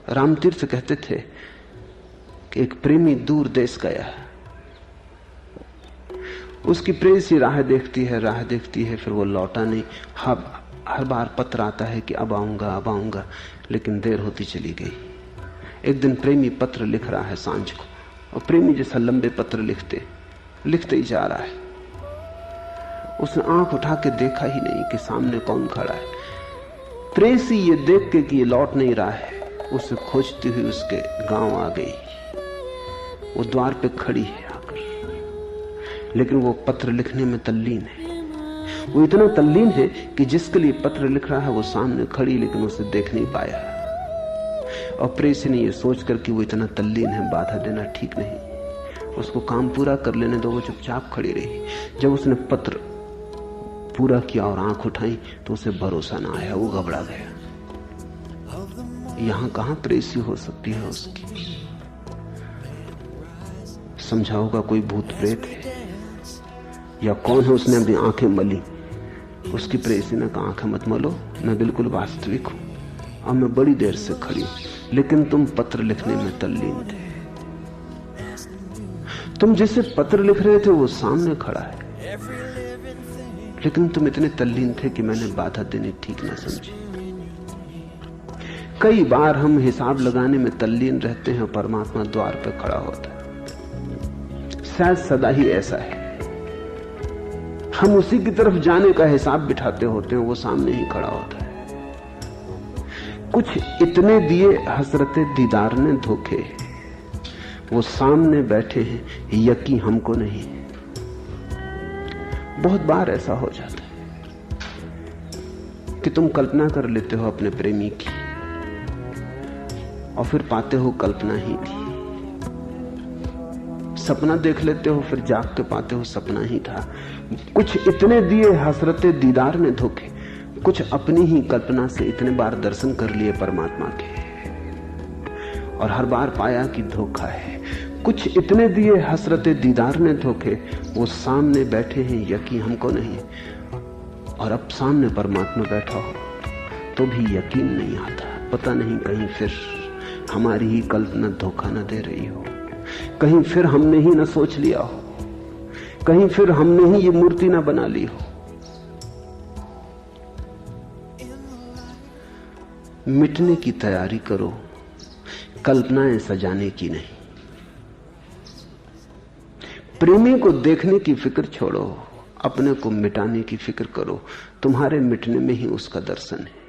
रामतीर्थ कहते थे कि एक प्रेमी दूर देश गया, उसकी प्रेयसी राह देखती है, फिर वो लौटा नहीं। हर बार पत्र आता है कि अब आऊंगा, लेकिन देर होती चली गई। एक दिन प्रेमी पत्र लिख रहा है सांझ को, और प्रेमी जैसा लंबे पत्र लिखते ही जा रहा है। उसने आंख उठा के देखा ही नहीं कि सामने कौन खड़ा है। प्रेयसी ये देख के कि ये लौट नहीं रहा है, उसे खोजती हुई उसके गांव आ गई। वो द्वार पे खड़ी है आकर, लेकिन वो पत्र लिखने में तल्लीन है। वो इतना तल्लीन है कि जिसके लिए पत्र लिख रहा है वो सामने खड़ी, लेकिन उसे देख नहीं पाया। और प्रेयसी ने ये सोचकर कि वो इतना तल्लीन है, बाधा देना ठीक नहीं, उसको काम पूरा कर लेने दो। वो चुपचाप खड़ी रही। जब उसने पत्र पूरा किया और आंख उठाई तो उसे भरोसा ना आया, वो घबरा गया। यहां कहां प्रेयसी हो सकती है उसकी? समझा होगा कोई भूत प्रेत है या कौन है, उसने अपनी आंखें मली। उसकी प्रेयसी ने कहा, आंखें मत मलो, मैं बिल्कुल वास्तविक हूं और मैं बड़ी देर से खड़ी हूं, लेकिन तुम पत्र लिखने में तल्लीन थे। तुम जिसे पत्र लिख रहे थे वो सामने खड़ा है, लेकिन तुम इतने तल्लीन थे कि मैंने बाधा देनी ठीक ना समझी। कई बार हम हिसाब लगाने में तल्लीन रहते हैं, परमात्मा द्वार पर खड़ा होता है। शायद सदा ही ऐसा है, हम उसी की तरफ जाने का हिसाब बिठाते होते हैं, वो सामने ही खड़ा होता है। कुछ इतने दिए हसरते दीदार ने धोखे, वो सामने बैठे हैं, यकीन हमको नहीं। बहुत बार ऐसा हो जाता है कि तुम कल्पना कर लेते हो अपने प्रेमी की और फिर पाते हो कल्पना ही थी। सपना देख लेते हो, फिर जाग के पाते हो सपना ही था। कुछ इतने दिए हसरते दीदार ने धोखे, कुछ अपनी ही कल्पना से इतने बार दर्शन कर लिए परमात्मा के और हर बार पाया कि धोखा है। कुछ इतने दिए हसरते दीदार ने धोखे, वो सामने बैठे हैं, यकीन हमको नहीं। और अब सामने परमात्मा बैठा हो तो भी यकीन नहीं आता। पता नहीं कहीं फिर हमारी ही कल्पना धोखा न दे रही हो, कहीं फिर हमने ही न सोच लिया हो, कहीं फिर हमने ही ये मूर्ति न बना ली हो। मिटने की तैयारी करो, कल्पनाएं सजाने की नहीं। प्रेमी को देखने की फिक्र छोड़ो, अपने को मिटाने की फिक्र करो। तुम्हारे मिटने में ही उसका दर्शन है।